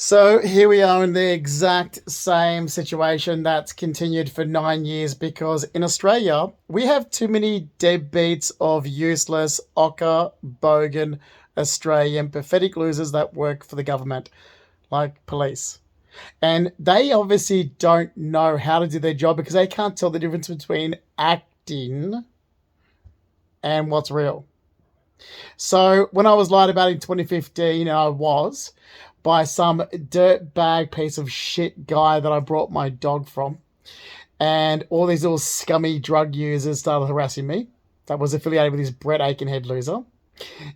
So here we are in the exact same situation that's continued for 9 years because in Australia, we have too many deadbeats of useless, ochre, bogan, Australian, pathetic losers that work for the government, like police. And they obviously don't know how to do their job because they can't tell the difference between acting and what's real. So when I was lied about in 2015, I was by some dirtbag piece of shit guy that I brought my dog from. And all these little scummy drug users started harassing me. That was affiliated with this Brett Aikenhead loser,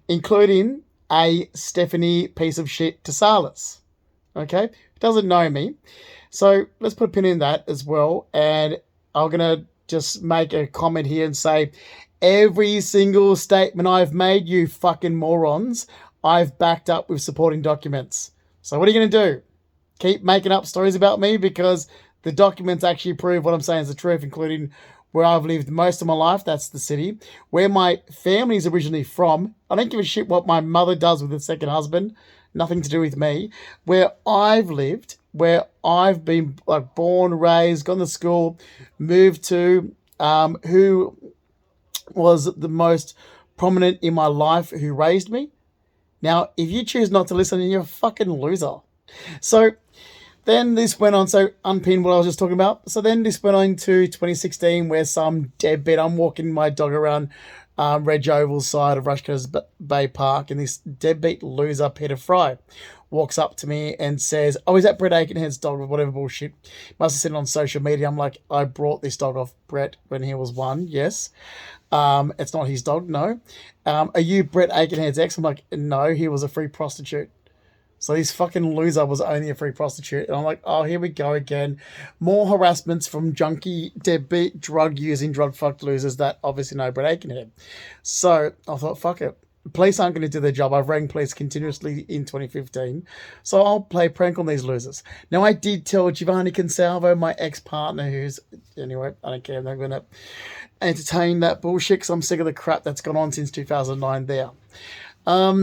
including a Stephanie piece of shit Tesalis. Okay? Doesn't know me. So let's put a pin in that as well. And I'm going to just make a comment here and say every single statement I've made, you fucking morons, I've backed up with supporting documents. So what are you going to do? Keep making up stories about me? Because the documents actually prove what I'm saying is the truth, including where I've lived most of my life. That's the city. Where my family is originally from. I don't give a shit what my mother does with her second husband. Nothing to do with me. Where I've lived, where I've been like born, raised, gone to school, moved to, who was the most prominent in my life, who raised me. Now, if you choose not to listen, you're a fucking loser. So then this went on, so unpin what I was just talking about. So then this went on to 2016 where some deadbeat, I'm walking my dog around Reg Oval's side of Rushcutters Bay Park, and this deadbeat loser, Peter Fry, walks up to me and says, oh, is that Brett Aikenhead's dog or whatever bullshit? Must have seen it on social media. I'm like, I brought this dog off Brett when he was one, yes. It's not his dog, no. Are you Brett Aikenhead's ex? I'm like, no, he was a free prostitute. So this fucking loser was only a free prostitute. And I'm like, oh, here we go again. More harassments from junkie, deadbeat, drug-using, drug-fucked losers that obviously know Brett Aikenhead. So I thought, fuck it. Police aren't going to do their job. I've rang police continuously in 2015. So I'll play prank on these losers. Now, I did tell Giovanni Consalvo, my ex-partner, who's... Anyway, I don't care. I'm not going to entertain that bullshit because I'm sick of the crap that's gone on since 2009 there. I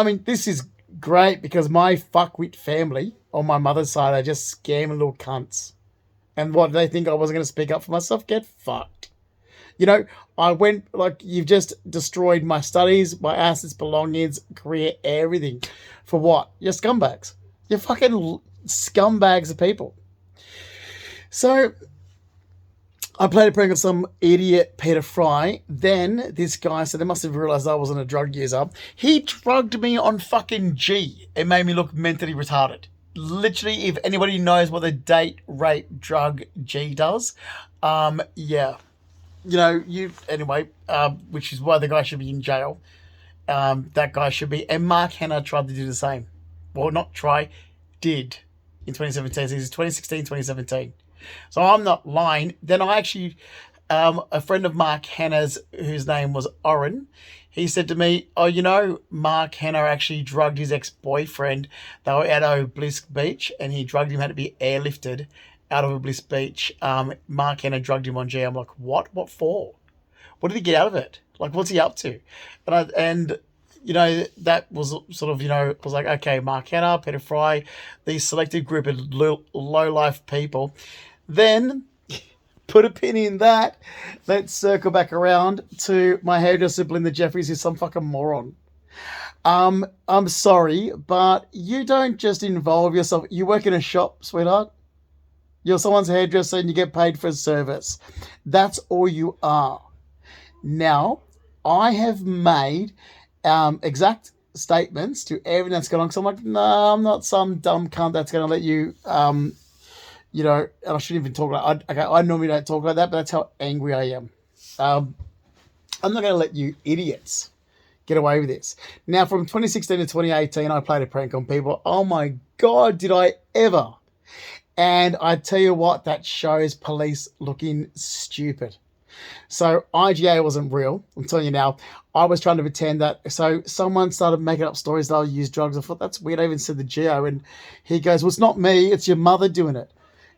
mean, this is great because my fuckwit family on my mother's side are just scamming little cunts. And what, they think I wasn't going to speak up for myself? Get fucked. You know, I went, like, you've just destroyed my studies, my assets, belongings, career, everything. For what? You're scumbags. You're fucking scumbags of people. So I played a prank on some idiot Peter Fry. Then this guy said they must have realised I wasn't a drug user. He drugged me on fucking G. It made me look mentally retarded. Literally, if anybody knows what the date, rape, drug G does, yeah. You know, which is why the guy should be in jail. That guy should be. And Mark Hanna tried to do the same. Well, not try, did in 2017. So this is 2016, 2017. So I'm not lying. Then I actually, a friend of Mark Hanna's, whose name was Oren, he said to me, oh, you know, Mark Hanna actually drugged his ex-boyfriend. They were at Obelisk Beach, and he drugged him, had to be airlifted out of Obelisk Beach. Mark Hanna drugged him on G. I'm like, what? What for? What did he get out of it? Like, what's he up to? And you know, that was sort of, I was like, okay, Mark Hanna, Peter Fry, these selected group of low-life people. Then, put a pin in that. Let's circle back around to my hairdresser, Belinda Jeffries, who's some fucking moron. I'm sorry, but you don't just involve yourself. You work in a shop, sweetheart. You're someone's hairdresser and you get paid for a service. That's all you are. Now, I have made exact statements to everything that's going on. Because I'm like, no, I'm not some dumb cunt that's going to let you, and I shouldn't even talk like that. I normally don't talk like that, but that's how angry I am. I'm not going to let you idiots get away with this. Now, from 2016 to 2018, I played a prank on people. Oh my God, did I ever? And I tell you what, that shows police looking stupid. So IGA wasn't real. I'm telling you now. I was trying to pretend that. So someone started making up stories that I use drugs. I thought, that's weird. I even said the geo. And he goes, well, it's not me. It's your mother doing it.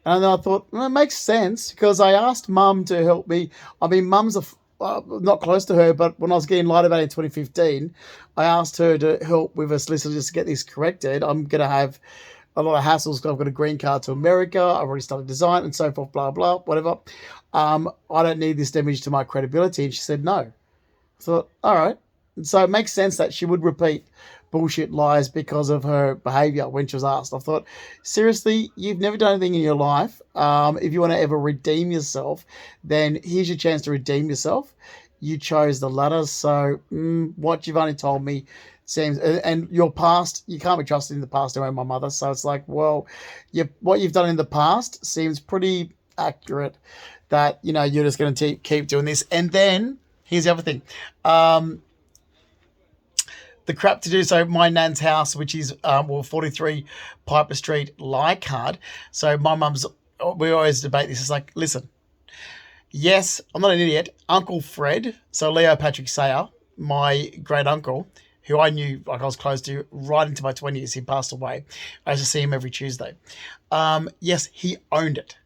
And then I thought, well, it makes sense because I asked Mum to help me. I mean, Mum's not close to her, but when I was getting lied about it in 2015, I asked her to help with a solicitor just to get this corrected. I'm going to have a lot of hassles because I've got a green card to America. I've already started design and so forth, blah, blah, whatever. I don't need this damage to my credibility. And she said, no. I thought, all right. And so it makes sense that she would repeat bullshit lies because of her behavior when she was asked. I thought, seriously, you've never done anything in your life. If you want to ever redeem yourself, then here's your chance to redeem yourself. You chose the latter. So what you've only told me seems, and your past, you can't be trusted in the past around my mother. So it's like, well, what you've done in the past seems pretty accurate that, you're just going to keep doing this. And then here's the other thing. The crap to do. So my nan's house, which is 43 Piper Street, Leichhardt. So my mum's, we always debate this. It's like, listen, yes, I'm not an idiot. Uncle Fred, so Leo Patrick Sayer, my great uncle, who I knew, like I was close to right into my 20s, he passed away. I used to see him every Tuesday. Yes, he owned it.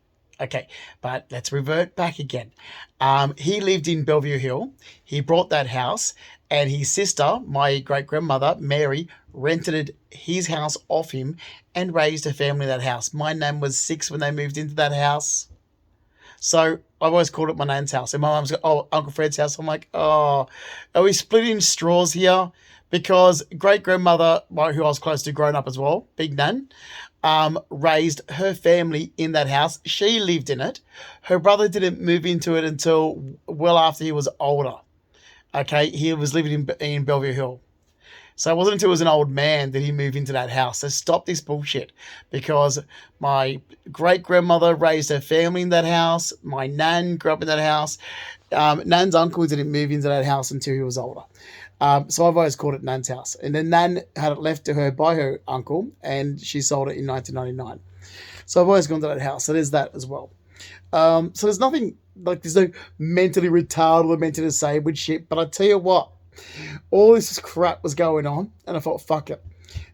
Okay, but let's revert back again. He lived in Bellevue Hill. He bought that house, and his sister, my great-grandmother, Mary, rented his house off him and raised a family in that house. My nan was 6 when they moved into that house. So I've always called it my nan's house. And my mum's got, Uncle Fred's house. I'm like, are we splitting straws here? Because great-grandmother, who I was close to growing up as well, Big Nan, raised her family in that house. She lived in it. Her brother didn't move into it until well after he was older. Okay, he was living in Bellevue Hill. So it wasn't until he was an old man that he moved into that house. So stop this bullshit, because my great-grandmother raised her family in that house. My nan grew up in that house. Nan's uncle didn't move into that house until he was older. So I've always called it Nan's house. And then Nan had it left to her by her uncle, and she sold it in 1999. So I've always gone to that house. So there's that as well. So there's nothing, like there's no mentally retarded or mentally disabled shit. But I tell you what, all this crap was going on, and I thought, fuck it.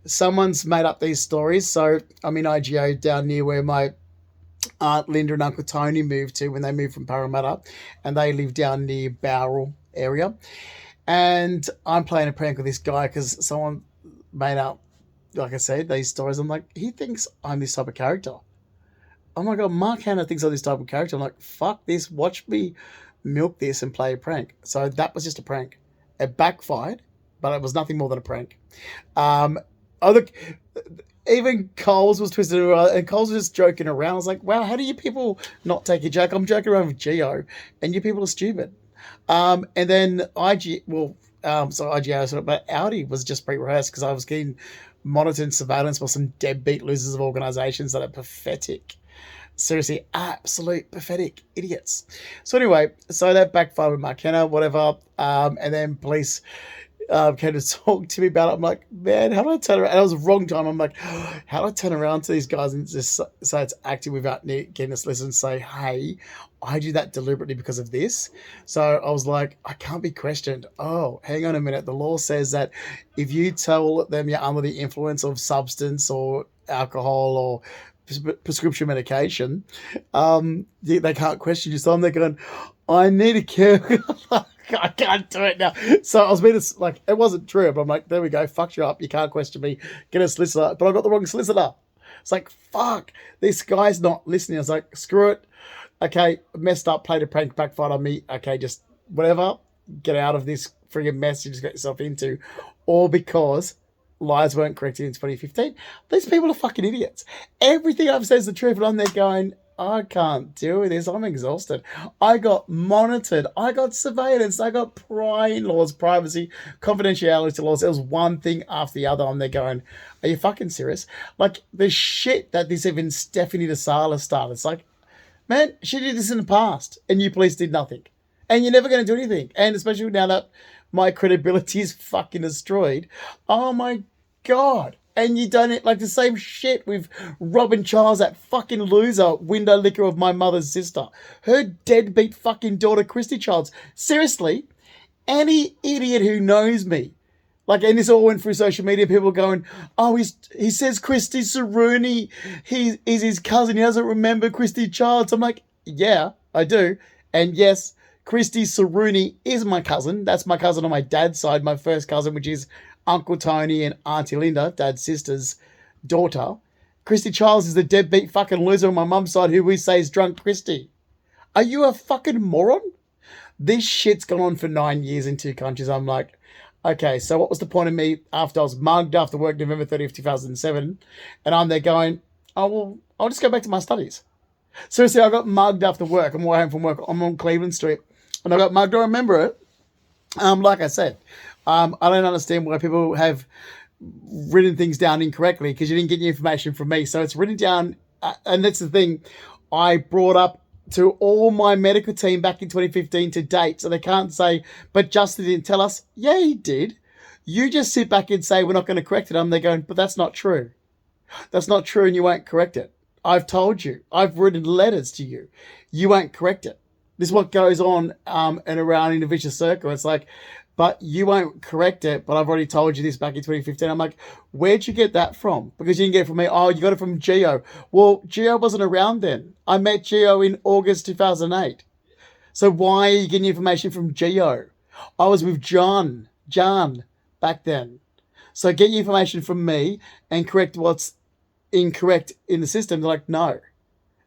Someone's made up these stories. So I'm in IGO down near where my Aunt Linda and Uncle Tony moved to when they moved from Parramatta, and they live down near Bowral area. And I'm playing a prank with this guy because someone made up, like I said, these stories. I'm like, he thinks I'm this type of character. Oh my God, Mark Hanna thinks I'm this type of character. I'm like, fuck this. Watch me milk this and play a prank. So that was just a prank. It backfired, but it was nothing more than a prank. Even Coles was twisted around, and Coles was just joking around. I was like, wow, how do you people not take a joke? I'm joking around with Geo, and you people are stupid. And then IGO, but Audi was just pre-rehearsed because I was getting monitored and surveillance by some deadbeat losers of organisations that are pathetic. Seriously, absolute pathetic idiots. So anyway, so that backfired with Mark Hanna, whatever. And then police came to talk to me about it. I'm like, man, how do I turn around? And it was the wrong time. I'm like, how do I turn around to these guys and just say it's acting without getting us listen and say, hey, I do that deliberately because of this. So I was like, I can't be questioned. Oh, hang on a minute. The law says that if you tell them you're under the influence of substance or alcohol or prescription medication, they can't question you. So I'm there going, I need to care. I can't do it now. So I was being like, it wasn't true, but I'm like, there we go. Fucked you up. You can't question me. Get a solicitor. But I got the wrong solicitor. It's like, fuck, this guy's not listening. I was like, screw it. Okay, messed up, played a prank, backfired on me. Okay, just whatever. Get out of this friggin' mess you just got yourself into. Or because lies weren't corrected in 2015. These people are fucking idiots. Everything I've said is the truth, and I'm there going, I can't deal with this. I'm exhausted. I got monitored. I got surveillance. I got prying laws, privacy, confidentiality laws. It was one thing after the other. I'm there going, are you fucking serious? Like, the shit that this even Stephanie DeSala started. It's like, man, she did this in the past, and you police did nothing. And you're never going to do anything. And especially now that my credibility is fucking destroyed. Oh, my God. And you done it like the same shit with Robin Charles, that fucking loser window licker of my mother's sister. Her deadbeat fucking daughter, Christy Charles. Seriously, any idiot who knows me, like, and this all went through social media, people going, oh, he says Christy Saruni, he's his cousin, he doesn't remember Christy Charles. I'm like, yeah, I do. And yes, Christy Saruni is my cousin. That's my cousin on my dad's side, my first cousin, which is Uncle Tony and Auntie Linda, Dad's sister's daughter. Christy Childs is the deadbeat fucking loser on my mum's side who we say is drunk Christy. Are you a fucking moron? This shit's gone on for 9 years in 2 countries. I'm like, okay, so what was the point of me after I was mugged after work November 30th, 2007? And I'm there going, oh, well, I'll just go back to my studies. Seriously, I got mugged after work. I'm way home from work. I'm on Cleveland Street. And I got mugged. I remember it. Like I said, I don't understand why people have written things down incorrectly because you didn't get the information from me. So it's written down. And that's the thing I brought up to all my medical team back in 2015 to date. So they can't say, but Justin didn't tell us. Yeah, he did. You just sit back and say, we're not going to correct it. They're going, but that's not true. That's not true and you won't correct it. I've told you. I've written letters to you. You won't correct it. This is what goes on and around in a vicious circle. It's like, but you won't correct it, but I've already told you this back in 2015. I'm like, where'd you get that from? Because you didn't get it from me. Oh, you got it from Geo. Well, Geo wasn't around then. I met Geo in August 2008. So why are you getting information from Geo? I was with John back then. So get your information from me and correct what's incorrect in the system. They're like, no.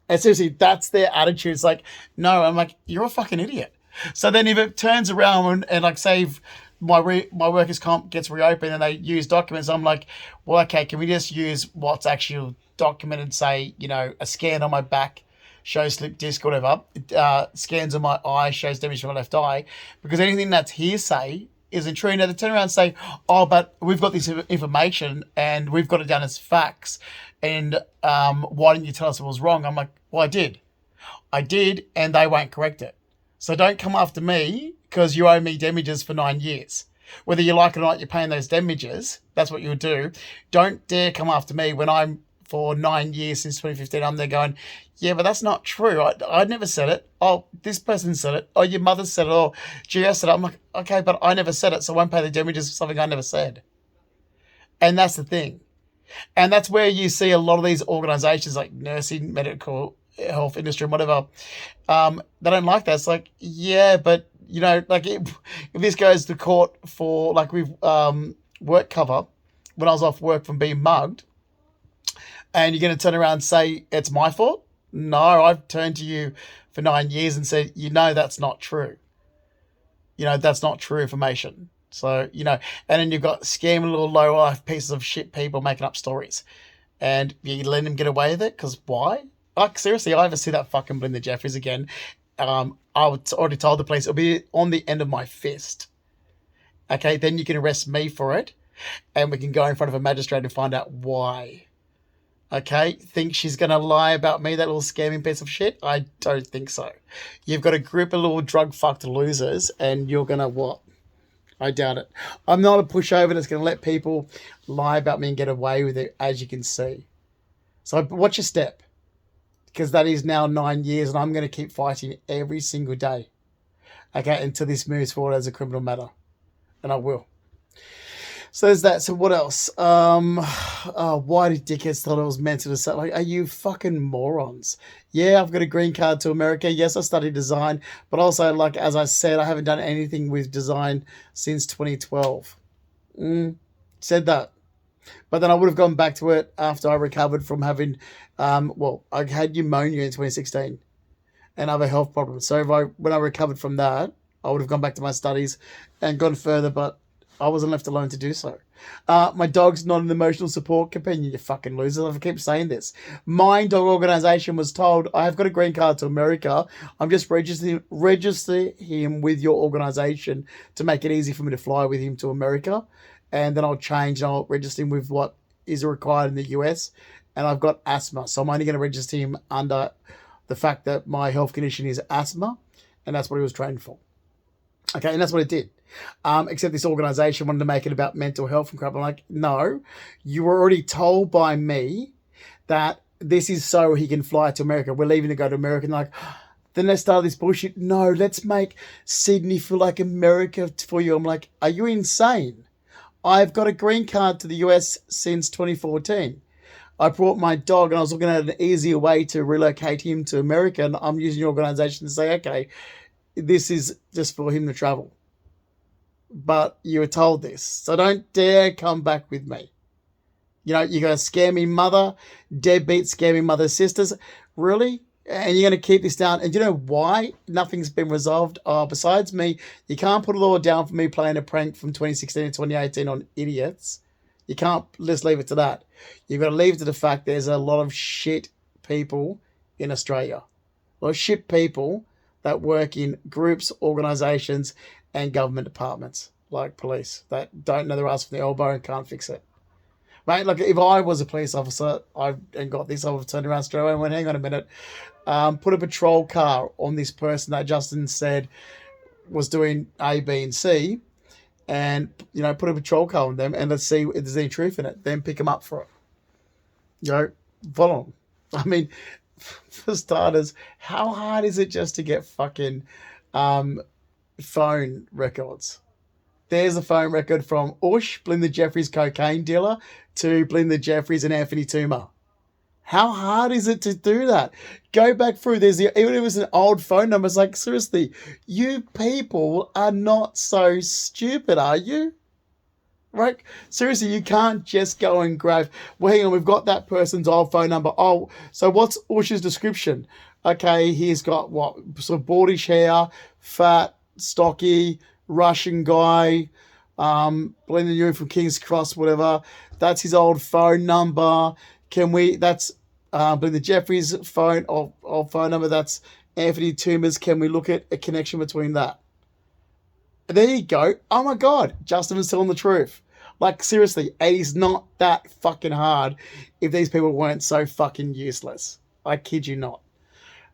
And seriously, that's their attitude. It's like, no. I'm like, you're a fucking idiot. So then if it turns around and like say if my workers' comp gets reopened and they use documents, I'm like, well, okay, can we just use what's actually documented, say, you know, a scan on my back shows slip disc or whatever, scans on my eye shows damage to my left eye, because anything that's hearsay isn't true. Now they turn around and say, oh, but we've got this information and we've got it down as facts, and why didn't you tell us it was wrong? I'm like, well, I did, and they won't correct it. So don't come after me because you owe me damages for 9 years. Whether you like it or not, you're paying those damages. That's what you'll do. Don't dare come after me when I'm, for 9 years since 2015, I'm there going, yeah, but that's not true. I never said it. Oh, this person said it. Oh, your mother said it. Or Gio said it. I'm like, okay, but I never said it, so I won't pay the damages for something I never said. And that's the thing. And that's where you see a lot of these organizations like nursing, medical, health industry, and whatever, they don't like that. It's like, yeah, but, you know, like if this goes to court for, like with work cover, when I was off work from being mugged, and you're going to turn around and say, it's my fault? No, I've turned to you for 9 years and said, you know, that's not true. You know, that's not true information. So, you know, and then you've got scamming little low-life pieces of shit people making up stories. And you let them get away with it, because why? Like, seriously, I ever see that fucking Belinda Jeffries again, I was already told the police it'll be on the end of my fist. Okay, then you can arrest me for it, and we can go in front of a magistrate and find out why. Okay, think she's going to lie about me, that little scamming piece of shit? I don't think so. You've got a group of little drug-fucked losers, and you're going to what? I doubt it. I'm not a pushover that's going to let people lie about me and get away with it, as you can see. So watch your step, because that is now 9 years, and I'm going to keep fighting every single day, okay, until this moves forward as a criminal matter, and I will. So there's that. So what else? Why did dickheads thought I was meant to say, like, are you fucking morons? Yeah, I've got a green card to America. Yes, I studied design, but also, like, as I said, I haven't done anything with design since 2012. Said that. But then I would have gone back to it after I recovered from having, I had pneumonia in 2016 and other health problems. So when I recovered from that, I would have gone back to my studies and gone further, but I wasn't left alone to do so. My dog's not an emotional support companion, you fucking losers. I keep saying this. My dog organisation was told, I have got a green card to America. I'm just register him with your organisation to make it easy for me to fly with him to America. And then I'll change and I'll register him with what is required in the US. And I've got asthma. So I'm only going to register him under the fact that my health condition is asthma. And that's what he was trained for. Okay, and that's what it did. Except this organisation wanted to make it about mental health and crap. I'm like, no, you were already told by me that this is so he can fly to America. We're leaving to go to America. And like, then they started this bullshit. No, let's make Sydney feel like America for you. I'm like, are you insane? I've got a green card to the US since 2014. I brought my dog and I was looking at an easier way to relocate him to America. And I'm using your organisation to say, okay, this is just for him to travel. But you were told this. So don't dare come back with me. You're going to scare me mother, deadbeat, scare me mother, sisters. Really? And you're going to keep this down. And you know why nothing's been resolved? Besides me, you can't put a law down for me playing a prank from 2016 and 2018 on idiots. You can't just leave it to that. You've got to leave it to the fact there's a lot of shit people in Australia. A lot of shit people that work in groups, organisations, and government departments, like police, that don't know their ass from the elbow and can't fix it. Mate, look, if I was a police officer and got this, I would have turned around straight away and went, hang on a minute, put a patrol car on this person that Justin said was doing A, B, and C, and, put a patrol car on them, and let's see if there's any truth in it. Then pick them up for it. Follow them. I mean, for starters, how hard is it just to get fucking phone records? There's a phone record from Ush, Belinda Jeffries' cocaine dealer, to Belinda Jeffries and Anthony Toomer. How hard is it to do that? Go back through. Even if it was an old phone number, it's like, seriously, you people are not so stupid, are you? Right? Seriously, you can't just go and grab, well, hang on, we've got that person's old phone number. Oh, so what's Ush's description? Okay, he's got what? Sort of baldish hair, fat, stocky, Russian guy, Belinda Newman from King's Cross, whatever. That's his old phone number. That's Belinda Jeffries' phone number. That's Anthony Toomer's. Can we look at a connection between that? There you go. Oh my God, Justin was telling the truth. Like, seriously, it is not that fucking hard if these people weren't so fucking useless. I kid you not.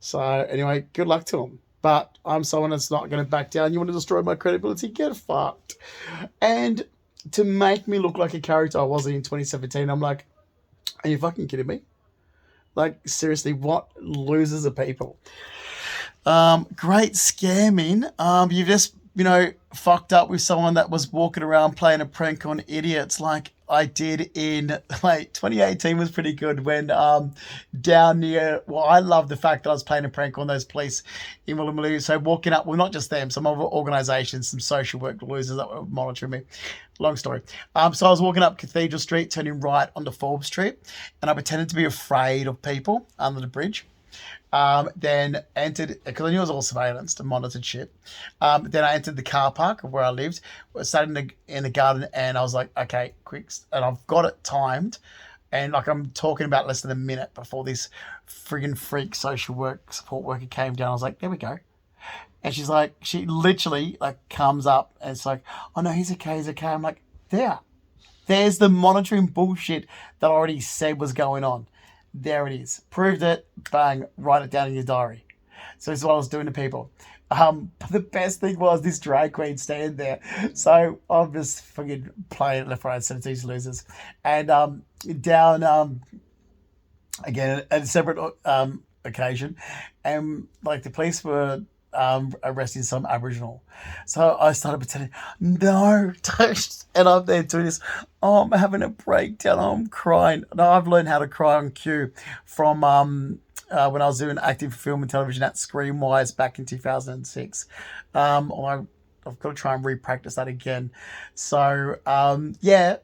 So, anyway, good luck to them. But I'm someone that's not going to back down. You want to destroy my credibility? Get fucked. And to make me look like a character I wasn't in 2017, I'm like, are you fucking kidding me? Like, seriously, what losers are people? Great scamming. You've just, fucked up with someone that was walking around playing a prank on idiots like I did in 2018 was pretty good when down near, well, I love the fact that I was playing a prank on those police in Woolloomooloo. So walking up, well, not just them, some other organisations, some social work losers that were monitoring me. Long story. So I was walking up Cathedral Street, turning right onto Forbes Street, and I pretended to be afraid of people under the bridge. Then entered, because I knew it was all surveillance and monitored shit. Then I entered the car park of where I lived, sat in the garden, and I was like, okay, quick. And I've got it timed. And like I'm talking about less than a minute before this friggin' freak social work support worker came down. I was like, there we go. And she literally comes up and it's like, oh no, he's okay. I'm like, there's the monitoring bullshit that I already said was going on. There it is. Proved it. Bang. Write it down in your diary. So this is what I was doing to people. The best thing was this drag queen standing there. So I'm just fucking playing left, right, center, these losers. And down again at a separate occasion, and the police were arresting some Aboriginal. So I started pretending, no, don't. And I'm there doing this. Oh, I'm having a breakdown. Oh, I'm crying. No, I've learned how to cry on cue from when I was doing active film and television at Screenwise back in 2006. I've got to try and re-practice that again. So, yeah.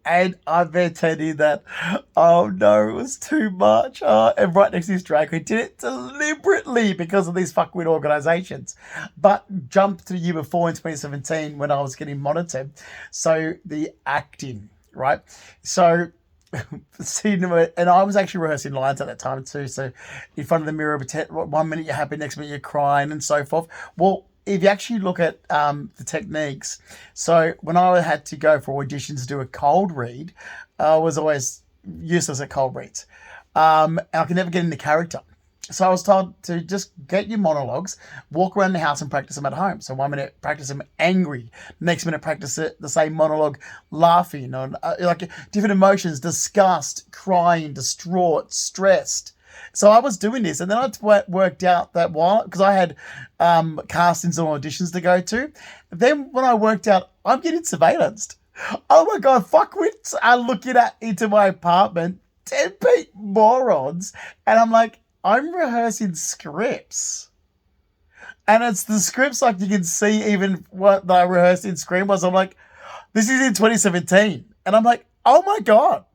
And I've been telling you that, oh no, it was too much. And right next to this drag queen did it deliberately because of these fucking organisations. But jumped to the year before in 2017 when I was getting monitored. So the acting, right? So, and I was actually rehearsing lines at that time too. So in front of the mirror, pretend 1 minute you're happy, next minute you're crying and so forth. Well, if you actually look at the techniques, so when I had to go for auditions to do a cold read, I was always useless at cold reads. And I could never get into character. So I was told to just get your monologues, walk around the house and practice them at home. So 1 minute, practice them angry. Next minute, practice it, the same monologue, laughing, or different emotions, disgust, crying, distraught, stressed. So I was doing this, and then I worked out that because I had castings and auditions to go to. Then when I worked out, I'm getting surveillanced. Oh my God, fuckwits are looking into my apartment, deadbeat morons. And I'm like, I'm rehearsing scripts. And it's the scripts you can see even what I rehearsed in Screen was. I'm like, this is in 2017. And I'm like, oh my God.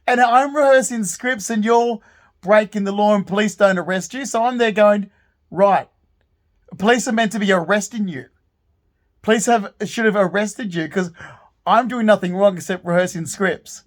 And I'm rehearsing scripts and you're breaking the law and police don't arrest you. So I'm there going, right, police are meant to be arresting you. Police should have arrested you because I'm doing nothing wrong except rehearsing scripts.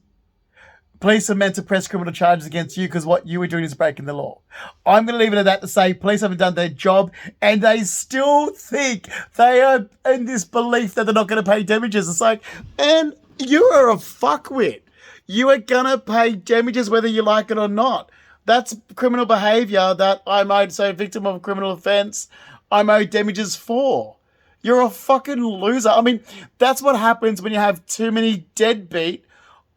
Police are meant to press criminal charges against you because what you were doing is breaking the law. I'm going to leave it at that to say police haven't done their job and they still think they are in this belief that they're not going to pay damages. It's like, man, you are a fuckwit. You are going to pay damages whether you like it or not. That's criminal behaviour that I'm owed, so victim of a criminal offence, I'm owed damages for. You're a fucking loser. I mean, that's what happens when you have too many deadbeat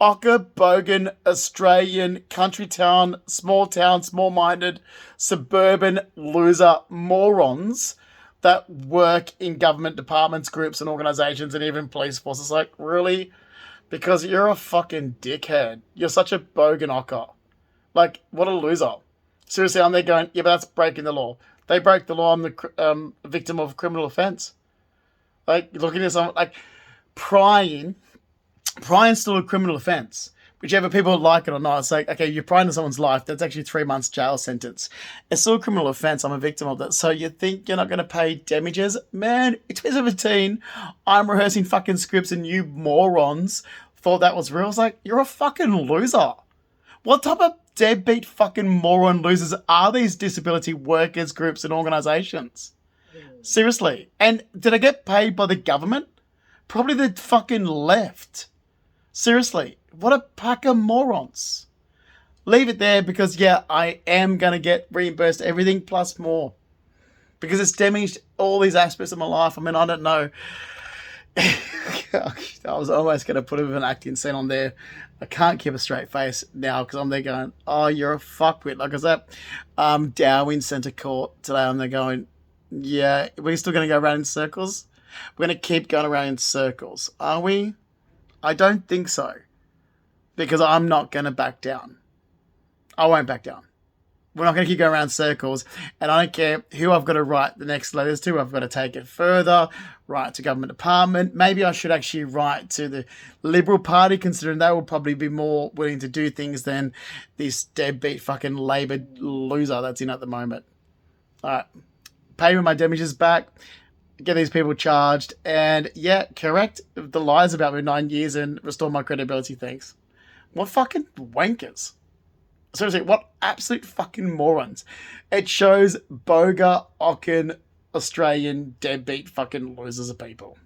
Ocker, bogan, Australian, country town, small-minded, suburban loser morons that work in government departments, groups and organisations and even police forces. Like, really? Because you're a fucking dickhead. You're such a bogan Ocker. Like, what a loser. Seriously, I'm there going, yeah, but that's breaking the law. They broke the law. I'm the victim of a criminal offence. Like, looking at someone, like, prying's still a criminal offence. Whichever people like it or not, it's like, okay, you're prying into someone's life. That's actually 3 months jail sentence. It's still a criminal offence. I'm a victim of that. So you think you're not going to pay damages? Man, it's 2017. I'm rehearsing fucking scripts and you morons thought that was real. It's like, you're a fucking loser. What type of deadbeat fucking moron losers are these disability workers, groups and organisations? Seriously. And did I get paid by the government? Probably the fucking left. Seriously, what a pack of morons. Leave it there because, yeah, I am going to get reimbursed everything plus more. Because it's damaged all these aspects of my life. I mean, I don't know. I was almost going to put an acting scene on there. I can't keep a straight face now because I'm there going, oh, you're a fuckwit. Like I was at Darwin Centre Court today. I'm there going, yeah, we're still going to go around in circles. We're going to keep going around in circles. Are we? I don't think so. Because I'm not going to back down. I won't back down. We're not going to keep going around circles. And I don't care who I've got to write the next letters to. I've got to take it further. Write to government department. Maybe I should actually write to the Liberal Party, considering they will probably be more willing to do things than this deadbeat fucking Labor loser that's in at the moment. All right. Pay me my damages back. Get these people charged, and yeah, correct the lies about me 9 years and restore my credibility, thanks. What fucking wankers. Seriously, what absolute fucking morons. It shows boga, Ocken, Australian, deadbeat fucking losers of people.